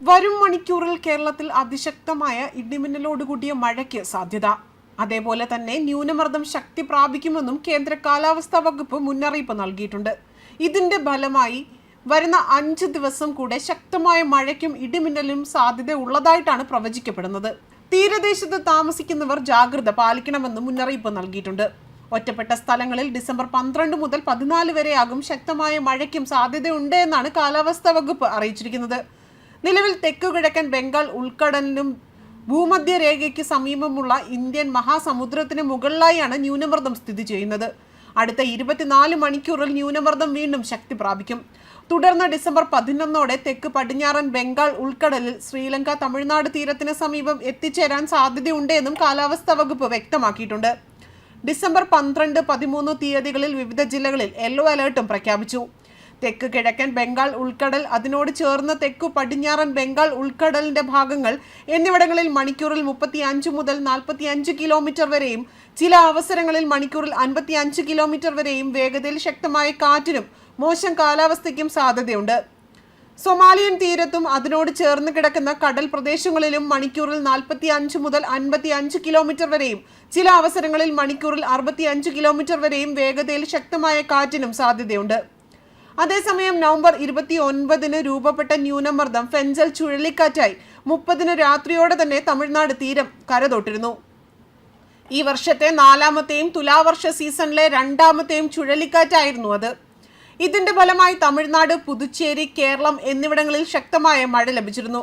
വരും മണിക്കൂറിൽ കേരളത്തിൽ അതിശക്തമായ ഇടിമിന്നലോടുകൂടിയ മഴയ്ക്ക് സാധ്യത. അതേപോലെ തന്നെ ന്യൂനമർദ്ദം ശക്തി പ്രാപിക്കുമെന്നും കേന്ദ്ര കാലാവസ്ഥാ വകുപ്പ് മുന്നറിയിപ്പ് നൽകിയിട്ടുണ്ട്. ഇതിന്റെ ഫലമായി വരുന്ന 5 ദിവസം കൂടെ ശക്തമായ മഴയ്ക്കും ഇടിമിന്നലും സാധ്യത ഉള്ളതായിട്ടാണ് പ്രവചിക്കപ്പെടുന്നത്. തീരദേശത്ത് താമസിക്കുന്നവർ ജാഗ്രത പാലിക്കണമെന്നും മുന്നറിയിപ്പ് നൽകിയിട്ടുണ്ട്. ഒറ്റപ്പെട്ട സ്ഥലങ്ങളിൽ ഡിസംബർ 12 മുതൽ 14 വരെയാകും ശക്തമായ മഴയ്ക്കും സാധ്യതയുണ്ട് എന്നാണ് കാലാവസ്ഥാ വകുപ്പ് അറിയിച്ചിരിക്കുന്നത്. നിലവിൽ തെക്കുകിഴക്കൻ ബംഗാൾ ഉൾക്കടലിനും ഭൂമധ്യരേഖയ്ക്ക് സമീപമുള്ള ഇന്ത്യൻ മഹാസമുദ്രത്തിന് മുകളിലായാണ് ന്യൂനമർദ്ദം സ്ഥിതി ചെയ്യുന്നത്. അടുത്ത 24 മണിക്കൂറിൽ ന്യൂനമർദ്ദം വീണ്ടും ശക്തി പ്രാപിക്കും. തുടർന്ന് ഡിസംബർ 11 തെക്ക് പടിഞ്ഞാറൻ ബംഗാൾ ഉൾക്കടലിൽ ശ്രീലങ്ക തമിഴ്നാട് തീരത്തിന് സമീപം എത്തിച്ചേരാൻ സാധ്യതയുണ്ട് എന്നും കാലാവസ്ഥാ വകുപ്പ് വ്യക്തമാക്കിയിട്ടുണ്ട്. ഡിസംബർ 12, 13 തീയതികളിൽ വിവിധ ജില്ലകളിൽ യെല്ലോ അലേർട്ടും പ്രഖ്യാപിച്ചു. തെക്ക് കിഴക്കൻ ബംഗാൾ ഉൾക്കടൽ, അതിനോട് ചേർന്ന് തെക്കു പടിഞ്ഞാറൻ ബംഗാൾ ഉൾക്കടലിന്റെ ഭാഗങ്ങൾ എന്നിവിടങ്ങളിൽ മണിക്കൂറിൽ 35 മുതൽ 45 കിലോമീറ്റർ വരെയും ചില അവസരങ്ങളിൽ മണിക്കൂറിൽ 55 കിലോമീറ്റർ വരെയും വേഗതയിൽ ശക്തമായ കാറ്റിനും മോശം കാലാവസ്ഥയ്ക്കും സാധ്യതയുണ്ട്. സൊമാലിയൻ തീരത്തും അതിനോട് ചേർന്ന് കിടക്കുന്ന കടൽ പ്രദേശങ്ങളിലും മണിക്കൂറിൽ 45 മുതൽ 55 കിലോമീറ്റർ വരെയും ചില അവസരങ്ങളിൽ മണിക്കൂറിൽ 65 കിലോമീറ്റർ വരെയും വേഗതയിൽ ശക്തമായ കാറ്റിനും സാധ്യതയുണ്ട്. അതേസമയം നവംബർ 29 രൂപപ്പെട്ട ന്യൂനമർദ്ദം ഫെൻസൽ ചുഴലിക്കാറ്റായി 30 രാത്രിയോടെ തന്നെ തമിഴ്നാട് തീരം കരതൊട്ടിരുന്നു. ഈ വർഷത്തെ 4ാമത്തെയും തുലാവർഷ സീസണിലെ 2ാമത്തെയും ചുഴലിക്കാറ്റായിരുന്നു അത്. ഇതിന്റെ ഫലമായി തമിഴ്നാട്, പുതുച്ചേരി, കേരളം എന്നിവിടങ്ങളിൽ ശക്തമായ മഴ ലഭിച്ചിരുന്നു.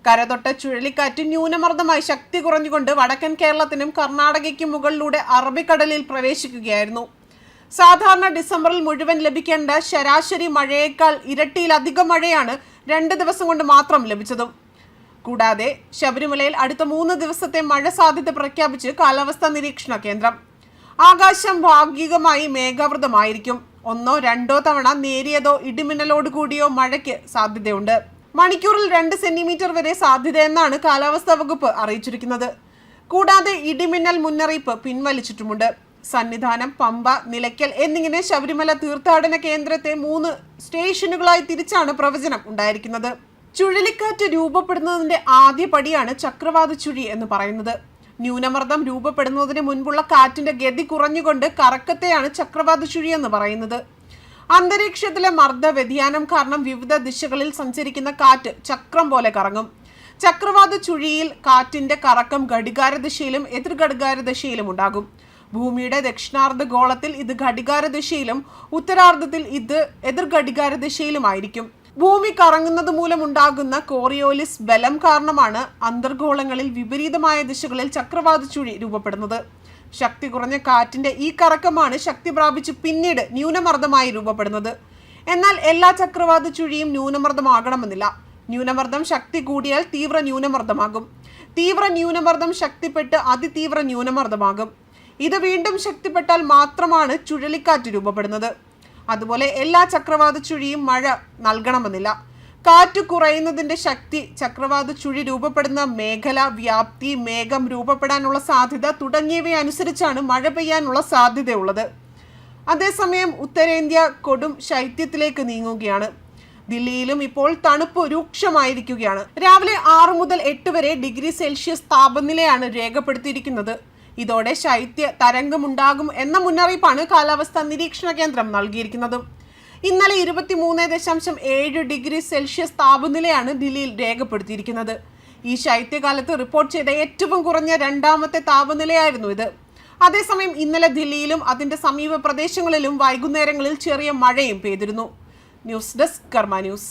കരതൊട്ട ചുഴലിക്കാറ്റ് ന്യൂനമർദ്ദമായി ശക്തി കുറഞ്ഞുകൊണ്ട് വടക്കൻ കേരളത്തിനും കർണാടകയ്ക്കും മുകളിലൂടെ അറബിക്കടലിൽ പ്രവേശിക്കുകയായിരുന്നു. സാധാരണ ഡിസംബറിൽ മുഴുവൻ ലഭിക്കേണ്ട ശരാശരി മഴയേക്കാൾ ഇരട്ടിയിലധികം മഴയാണ് 2 ദിവസം കൊണ്ട് മാത്രം ലഭിച്ചതും. കൂടാതെ ശബരിമലയിൽ അടുത്ത 3 ദിവസത്തെ മഴ സാധ്യത പ്രഖ്യാപിച്ച് കാലാവസ്ഥാ നിരീക്ഷണ കേന്ദ്രം. ആകാശം ഭാഗികമായി മേഘാവൃതമായിരിക്കും. 1-2 തവണ നേരിയതോ ഇടിമിന്നലോട് കൂടിയോ മഴയ്ക്ക് സാധ്യതയുണ്ട്. മണിക്കൂറിൽ 2 സെന്റിമീറ്റർ വരെ സാധ്യതയെന്നാണ് കാലാവസ്ഥാ വകുപ്പ് അറിയിച്ചിരിക്കുന്നത്. കൂടാതെ ഇടിമിന്നൽ മുന്നറിയിപ്പ് പിൻവലിച്ചിട്ടുമുണ്ട്. സന്നിധാനം, പമ്പ, നിലയ്ക്കൽ എന്നിങ്ങനെ ശബരിമല തീർത്ഥാടന കേന്ദ്രത്തെ 3 സ്റ്റേഷനുകളായി തിരിച്ചാണ് പ്രവചനം ഉണ്ടായിരിക്കുന്നത്. ചുഴലിക്കാറ്റ് രൂപപ്പെടുന്നതിന്റെ ആദ്യ പടിയാണ് ചക്രവാത ചുഴി എന്ന് പറയുന്നത്. ന്യൂനമർദ്ദം രൂപപ്പെടുന്നതിന് മുൻപുള്ള കാറ്റിന്റെ ഗതി കുറഞ്ഞുകൊണ്ട് കറക്കത്തെയാണ് ചക്രവാത ചുഴി എന്ന് പറയുന്നത്. അന്തരീക്ഷത്തിലെ മർദ്ദ വ്യതിയാനം കാരണം വിവിധ ദിശകളിൽ സഞ്ചരിക്കുന്ന കാറ്റ് ചക്രം പോലെ കറങ്ങും. ചക്രവാത ചുഴിയിൽ കാറ്റിന്റെ കറക്കം ഘടികാര ദിശയിലും എതിർ ഘടികാര ദിശയിലും ഉണ്ടാകും. ഭൂമിയുടെ ദക്ഷിണാർദ്ധ ഗോളത്തിൽ ഇത് ഘടികാര ദിശയിലും ഉത്തരാർദ്ധത്തിൽ ഇത് എതിർ ഘടികാര ദിശയിലുമായിരിക്കും. ഭൂമി കറങ്ങുന്നത് മൂലമുണ്ടാകുന്ന കോറിയോലിസ് ബലം കാരണമാണ് അന്തർഗോളങ്ങളിൽ വിപരീതമായ ദിശകളിൽ ചക്രവാത ചുഴി രൂപപ്പെടുന്നത്. ശക്തി കുറഞ്ഞ കാറ്റിന്റെ ഈ കറക്കമാണ് ശക്തി പ്രാപിച്ച് പിന്നീട് ന്യൂനമർദ്ദമായി രൂപപ്പെടുന്നത്. എന്നാൽ എല്ലാ ചക്രവാത ചുഴിയും ന്യൂനമർദ്ദമാകണമെന്നില്ല. ന്യൂനമർദ്ദം ശക്തി കൂടിയാൽ തീവ്ര ന്യൂനമർദ്ദമാകും. തീവ്ര ന്യൂനമർദ്ദം ശക്തിപ്പെട്ട് അതിതീവ്ര ന്യൂനമർദ്ദമാകും. ഇത് വീണ്ടും ശക്തിപ്പെട്ടാൽ മാത്രമാണ് ചുഴലിക്കാറ്റ് രൂപപ്പെടുന്നത്. അതുപോലെ എല്ലാ ചക്രവാത ചുഴിയും മഴ നൽകണമെന്നില്ല. കാറ്റ് കുറയുന്നതിന്റെ ശക്തി, ചക്രവാത ചുഴി രൂപപ്പെടുന്ന മേഖല, വ്യാപ്തി, മേഘം രൂപപ്പെടാനുള്ള സാധ്യത തുടങ്ങിയവയനുസരിച്ചാണ് മഴ പെയ്യാനുള്ള സാധ്യതയുള്ളത്. അതേസമയം ഉത്തരേന്ത്യ കൊടും ശൈത്യത്തിലേക്ക് നീങ്ങുകയാണ്. ദില്ലിയിലും ഇപ്പോൾ തണുപ്പ് രൂക്ഷമായിരിക്കുകയാണ്. രാവിലെ 6 മുതൽ 8 വരെ ഡിഗ്രി സെൽഷ്യസ് താപനിലയാണ് രേഖപ്പെടുത്തിയിരിക്കുന്നത്. ഇതോടെ ശൈത്യ തരംഗമുണ്ടാകും എന്ന മുന്നറിയിപ്പാണ് കാലാവസ്ഥാ നിരീക്ഷണ കേന്ദ്രം നൽകിയിരിക്കുന്നത്. ഇന്നലെ 23.7 ഡിഗ്രി സെൽഷ്യസ് താപനിലയാണ് ദില്ലിയിൽ രേഖപ്പെടുത്തിയിരിക്കുന്നത്. ഈ ശൈത്യകാലത്ത് റിപ്പോർട്ട് ചെയ്ത ഏറ്റവും കുറഞ്ഞ 2ാമത്തെ താപനിലയായിരുന്നു ഇത്. അതേസമയം ഇന്നലെ ദില്ലിയിലും അതിന്റെ സമീപ പ്രദേശങ്ങളിലും വൈകുന്നേരങ്ങളിൽ ചെറിയ മഴയും പെയ്തിരുന്നു. ന്യൂസ് ഡെസ്ക് കർമ്മ ന്യൂസ്.